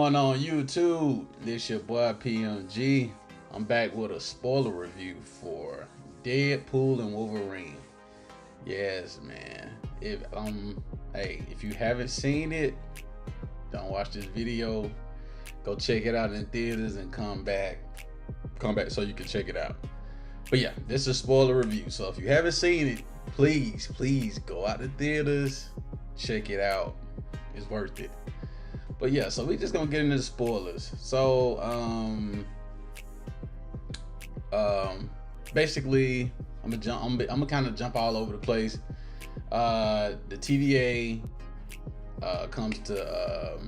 going on YouTube? This your boy PMG. I'm back with a spoiler review for Deadpool and Wolverine. Yes, man. If you haven't seen it, don't watch this video. Go check it out in theaters and come back so you can check it out. But yeah, this is a spoiler review. So if you haven't seen it, please go out to theaters, check it out. It's worth it. But yeah, so we just gonna get into the spoilers. So basically I'm gonna kind of jump all over the place. The TVA comes to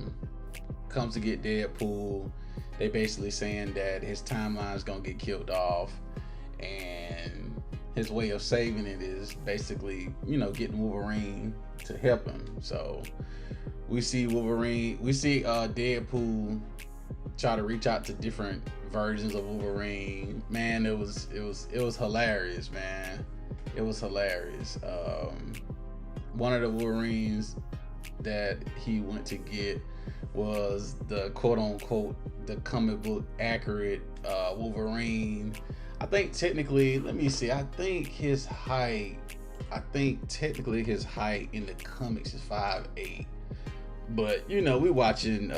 get Deadpool. They basically saying that his timeline is gonna get killed off, and his way of saving it is basically, getting Wolverine to help him. So we see Deadpool try to reach out to different versions of Wolverine. Man, it was hilarious, man. It was hilarious. One of the Wolverines that he went to get was the quote unquote the comic book accurate Wolverine. I think technically, let me see, I think technically his height in the comics is 5'8". But we watching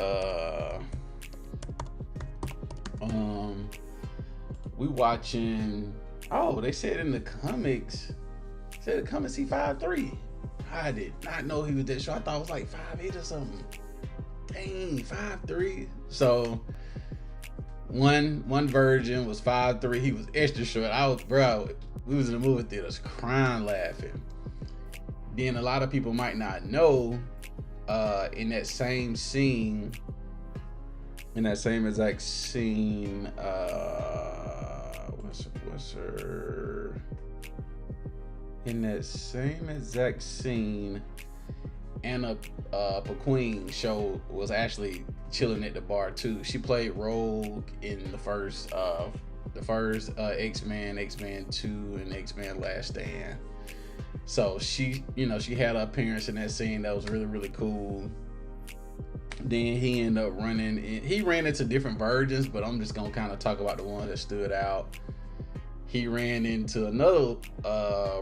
they said in the comics he 5'3". I did not know he was that short. I thought it was like 5'8" or something. Dang, 5'3". So one version was 5'3". He was extra short. We was in the movie theaters crying laughing. Then a lot of people might not know, in that same exact scene, Anna Paquin was actually chilling at the bar too. She played Rogue in the first X-Men, X-Men 2, and X-Men Last Stand. So she had an appearance in that scene that was really, really cool. Then he ended up he ran into different versions, but I'm just gonna kind of talk about the one that stood out. He ran into another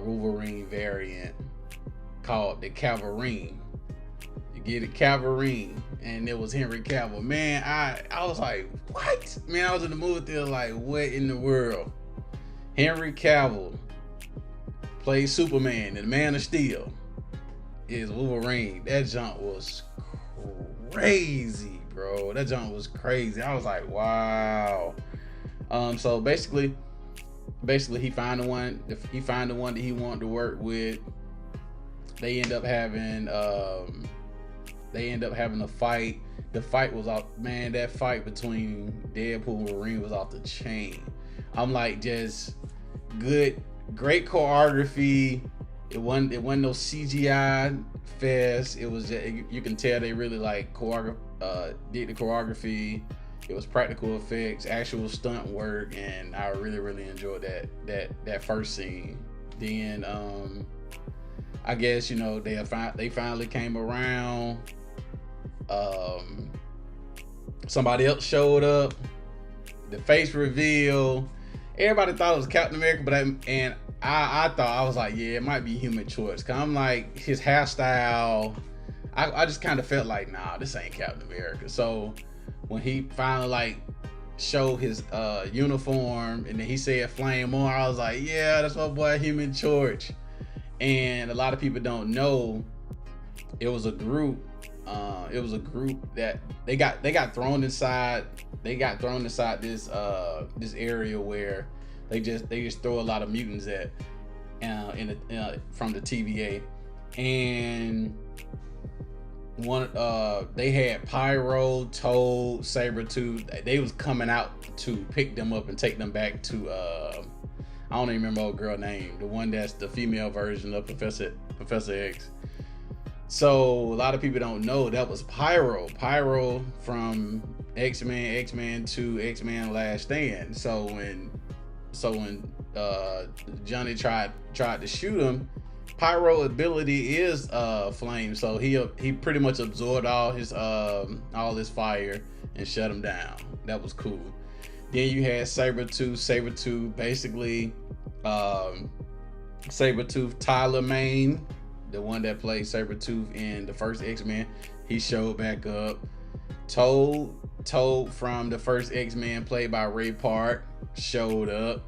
Wolverine variant called the Cavalrine. You get it, Cavalrine, and it was Henry Cavill. Man, I was like, what? Man, I was in the movie theater like, what in the world? Henry Cavill plays Superman and Man of Steel is Wolverine. That jump was crazy, bro. That jump was crazy. I was like, wow. So basically he found the one that he wanted to work with. They end up having a fight. The fight was off, man. That fight between Deadpool and Wolverine was off the chain. I'm like, just great choreography. It wasn't no CGI fest. It was just, you can tell they really did the choreography. It was practical effects, actual stunt work, and I really, really enjoyed that first scene. Then I guess they finally came around. Somebody else showed up. The face reveal. Everybody thought it was Captain America, but I thought, I was like, yeah, it might be Human Choice. Cause I'm like, his hairstyle, I just kind of felt like, nah, this ain't Captain America. So when he finally showed his uniform and then he said Flame On, I was like, yeah, that's my boy Human Choice. And a lot of people don't know, it was a group that they got thrown inside. They got thrown inside this area where they just throw a lot of mutants at from the TVA. And they had Pyro, Toad, Sabretooth. They was coming out to pick them up and take them back to I don't even remember what girl name, the one that's the female version of Professor X. So a lot of people don't know that was Pyro from X-Men 2, X-Men Last Stand. So when Johnny tried to shoot him, Pyro ability is flame, so he pretty much absorbed all his fire and shut him down. That was cool. Then you had Sabretooth basically, Sabretooth, Tyler Mane, the one that played Sabretooth in the first X-Men, he showed back up. Toad from the first X-Men, played by Ray Park, showed up.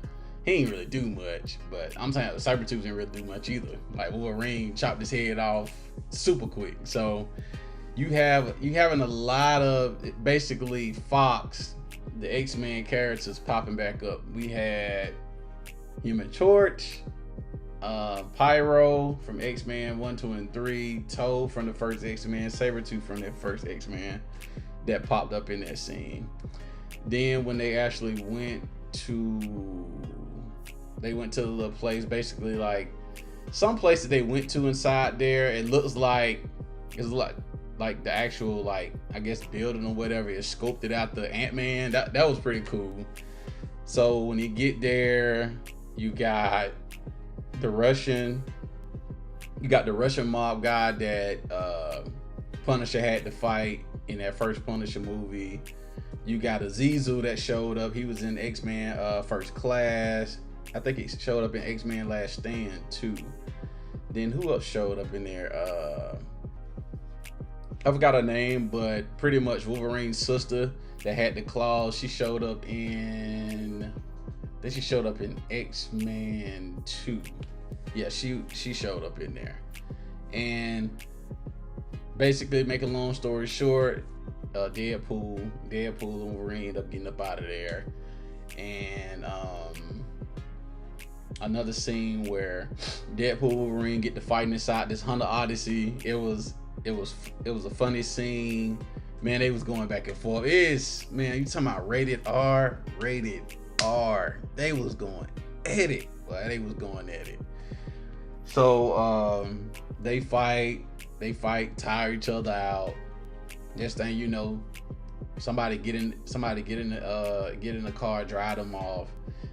He ain't really do much, but I'm saying Sabretooth didn't really do much either. Like Wolverine chopped his head off super quick. So you having a lot of basically Fox, the X-Men characters popping back up. We had Human Torch, Pyro from X-Men 1, 2, and 3, Toad from the first X-Men, Sabretooth from the first X-Men that popped up in that scene. Then when they actually went to the little place, basically like some places they went to inside there, it looks like it's like the actual, like, I guess building or whatever, it scoped it out the Ant-Man. That was pretty cool. So when you get there, you got the Russian mob guy that Punisher had to fight in that first Punisher movie. You got Azazel that showed up. He was in X-Men First Class. I think he showed up in X-Men Last Stand too. Then who else showed up in there? I forgot her name, but pretty much Wolverine's sister that had the claws. She showed up in. I think she showed up in X-Men 2. Yeah, she showed up in there. And basically, make a long story short, Deadpool and Wolverine end up getting up out of there. And another scene where Deadpool and Wolverine get to fighting inside this Hunter Odyssey. It was a funny scene. Man, they was going back and forth. Man, you talking about rated R. They was going at it. Well, they was going at it. So they fight, tire each other out. Next thing you know, somebody get in the car, drive them off.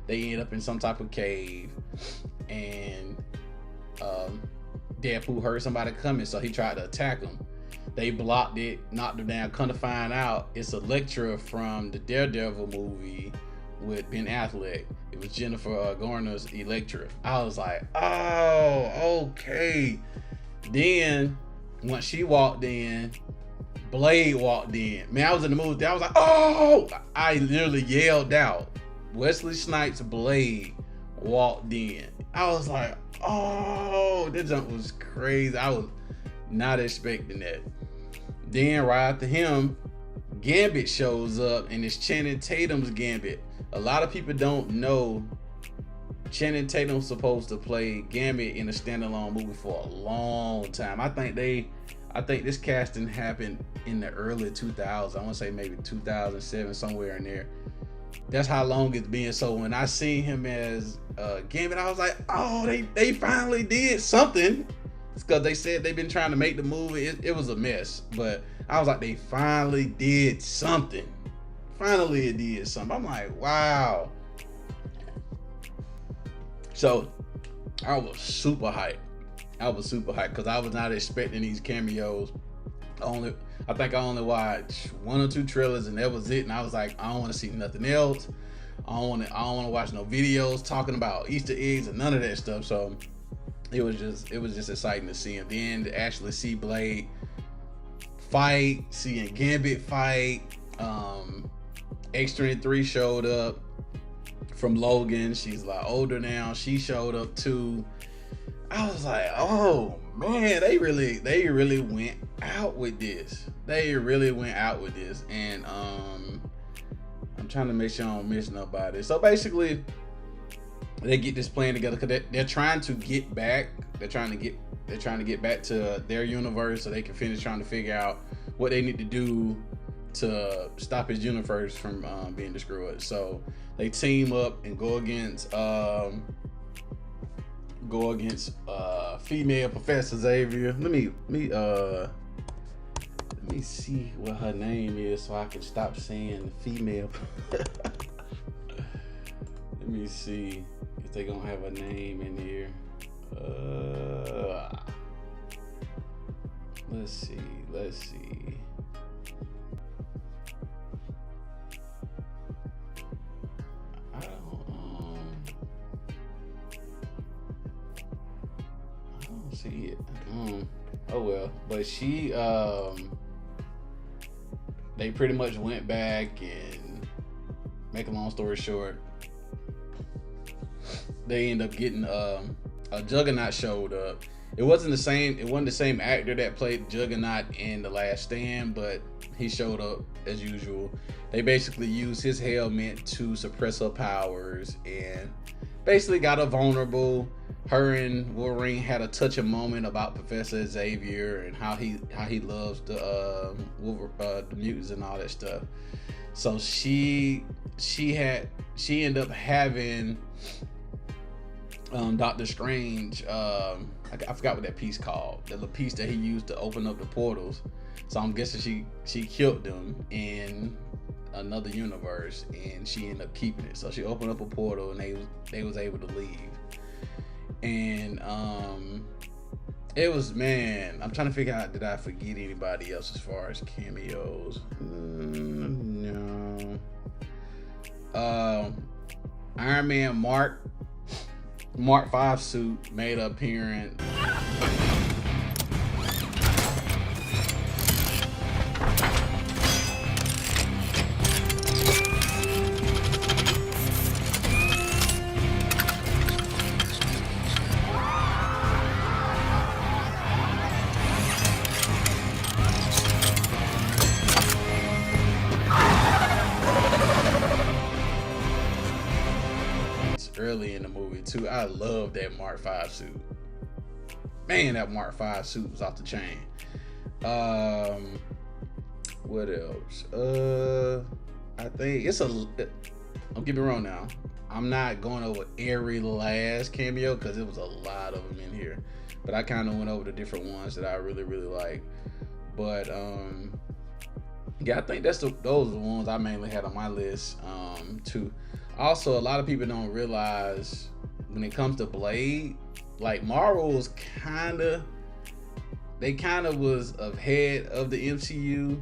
They end up in some type of cave, and Deadpool heard somebody coming, so he tried to attack them. They blocked it, knocked them down. Come to find out, it's Elektra from the Daredevil movie with Ben Affleck. It was Jennifer Garner's Elektra. I was like, oh, okay. Then once she walked in, Blade walked in. Man, I was in the movie. I was like, oh! I literally yelled out. Wesley Snipes' Blade walked in. I was like, oh, that jump was crazy. I was not expecting that. Then right after him, Gambit shows up, and it's Channing Tatum's Gambit. A lot of people don't know Channing Tatum's supposed to play Gambit in a standalone movie for a long time. I think this casting happened in the early 2000s. I want to say maybe 2007, somewhere in there. That's how long it's been. So when I seen him as Gambit, I was like, oh, they finally did something. It's because they said they've been trying to make the movie. It was a mess, but I was like, they finally did something. Finally, it did something. I'm like, wow. So I was super hyped. Because I was not expecting these cameos. I think I only watched 1 or 2 trailers, and that was it. And I was like, I don't want to see nothing else. I don't want to watch no videos talking about Easter eggs and none of that stuff. So it was just exciting to see him. Then to actually see Blade fight, seeing Gambit fight. X-23 showed up from Logan. She's a lot older now. She showed up too. I was like, oh man, they really went out with this. And I'm trying to make sure I don't miss nobody. So basically, they get this plan together because they're trying to get back. They're trying to get back to their universe so they can finish trying to figure out what they need to do to stop his universe from being destroyed. So they team up and go against female Professor Xavier. Let me see what her name is so I can stop saying female. Let me see if they gonna have a name in here. Let's see. Oh well, but she they pretty much went back, and make a long story short, they end up getting a Juggernaut showed up. It wasn't the same actor that played Juggernaut in The Last Stand, but he showed up as usual. They basically used his helmet to suppress her powers and basically got her vulnerable. Her and Wolverine had a touching moment about Professor Xavier and how he loves the mutants and all that stuff. So she ended up having Doctor Strange. I forgot what that piece called. The piece that he used to open up the portals. So I'm guessing she killed them in another universe, and she ended up keeping it. So she opened up a portal, and they was able to leave. And it was, man, I'm trying to figure out, did I forget anybody else as far as cameos? No. Iron Man Mark 5 suit made an appearance. Early in the movie too. I love that Mark 5 suit. Man, that Mark 5 suit was off the chain. What else? I think it's don't get me wrong now. I'm not going over every last cameo because it was a lot of them in here. But I kind of went over the different ones that I really, really like. But yeah, I think those are the ones I mainly had on my list too. Also, a lot of people don't realize when it comes to Blade, like Marvel's they kind of was ahead of the MCU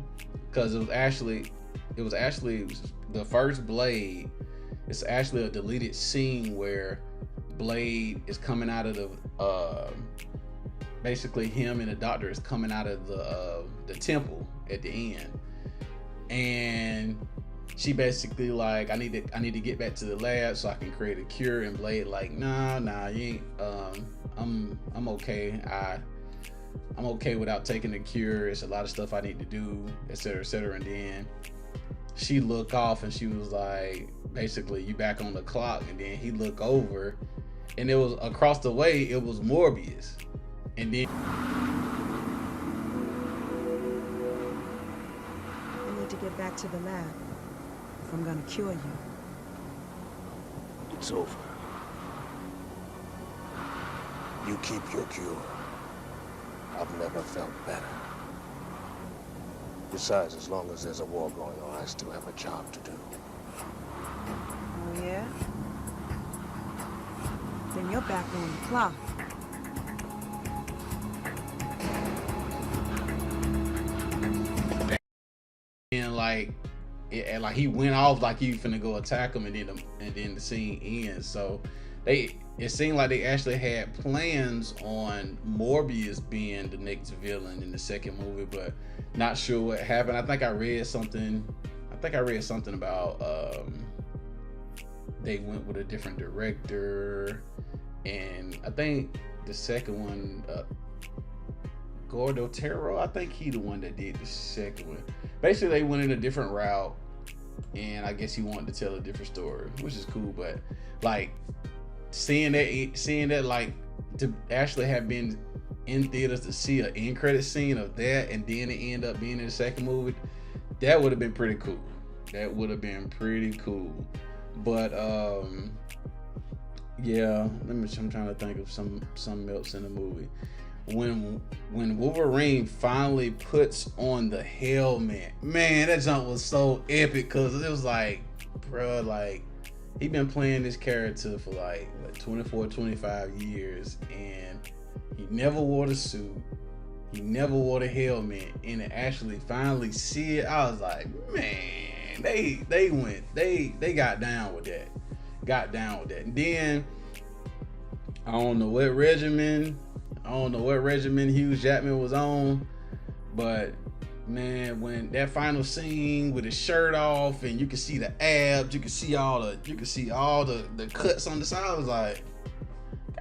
because it was actually the first Blade. It's actually a deleted scene where Blade is coming out of the basically him and the Doctor is coming out of the temple at the end, and she basically like, I need to get back to the lab so I can create a cure. And Blade like, nah, you ain't. I'm okay. I'm okay without taking the cure. It's a lot of stuff I need to do, etc., etc. And then she looked off and she was like, basically, you back on the clock. And then he looked over, and it was across the way. It was Morbius, and then I need to get back to the lab. If I'm gonna cure you. It's over. You keep your cure. I've never felt better. Besides, as long as there's a war going on, I still have a job to do. Oh yeah? Then you're back on the clock. and like he went off like he finna go attack him, and then the scene ends. So it seemed like they actually had plans on Morbius being the next villain in the second movie, but not sure what happened. I think I read something about they went with a different director, and I think the second one, Gordo Terro, I think he the one that did the second one. Basically, they went in a different route, and I guess he wanted to tell a different story, which is cool. But like seeing that like to actually have been in theaters to see an end credit scene of that, and then it end up being in the second movie, that would have been pretty cool. But yeah, I'm trying to think of something else in the movie. When Wolverine finally puts on the helmet, man, that jump was so epic, because it was like, bro, like he been playing this character for like 24, 25 years, and he never wore the suit, he never wore the helmet, and to actually finally see it, I was like, man, they got down with that. And then I don't know what regimen, I don't know what regimen Hugh Jackman was on, but man, when that final scene with his shirt off and you can see the abs, you can see all the cuts on the side, I was like,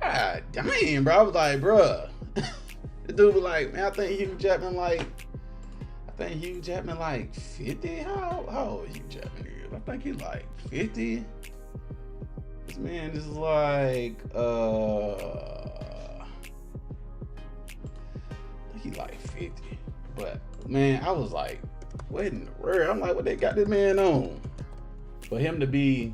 God damn, bro. I was like, bruh. The dude was like, man, I think Hugh Jackman like 50. How old Hugh Jackman is? I think he's like 50. This man is like I think he's like 50. But man, I was like, what in the world? I'm like, what they got this man on? For him to be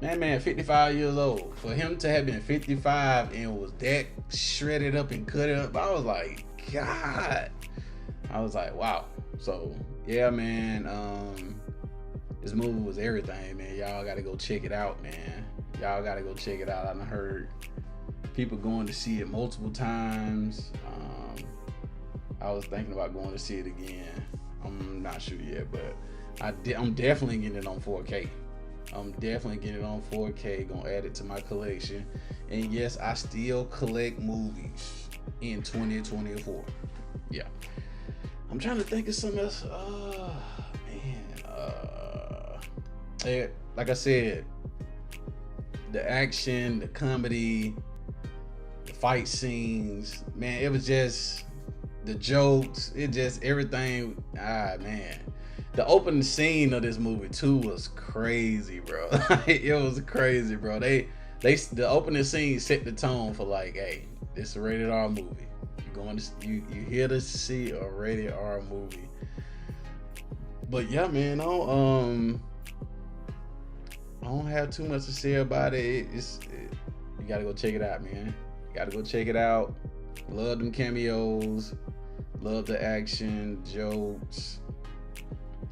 man, 55 years old. For him to have been 55 and was that shredded up and cut up, I was like, God. I was like, wow. So yeah, man. This movie was everything, man. Y'all gotta go check it out, man. Y'all gotta go check it out. I heard people going to see it multiple times. I was thinking about going to see it again. I'm not sure yet, but I'm definitely getting it on 4K. I'm definitely getting it on 4K. Gonna add it to my collection. And yes, I still collect movies in 2024. Yeah. I'm trying to think of something else. Like I said, the action, the comedy, the fight scenes, man, it was just the jokes, it just everything. Man, the opening scene of this movie too was crazy, bro. It was crazy, bro. The opening scene set the tone for like, hey, this is a rated R movie. You here to see a rated R movie. But yeah, man, I don't have too much to say about it. You gotta go check it out, man. You gotta go check it out. Love them cameos. Love the action, jokes.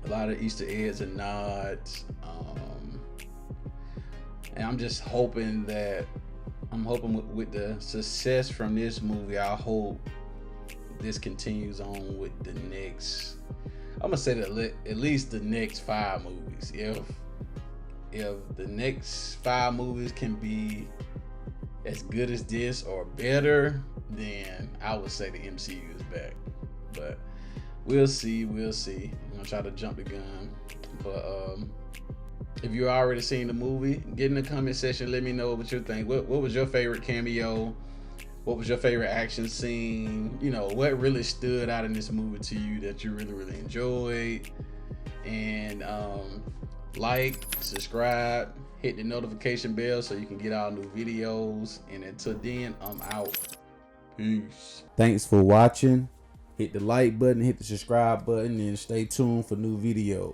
A lot of Easter eggs and nods. And I'm just hoping with the success from this movie, I hope this continues on with the next. I'm gonna say that at least the next 5 movies. If the next 5 movies can be as good as this or better, then I would say the MCU is back. But we'll see. I'm gonna try to jump the gun. But if you already seen the movie, get in the comment section. Let me know what you think. What was your favorite cameo? What was your favorite action scene? You know, what really stood out in this movie to you that you really, really enjoyed? And like, subscribe, hit the notification bell so you can get all new videos. And until then, I'm out. Peace. Thanks for watching. Hit the like button, hit the subscribe button, and stay tuned for new videos.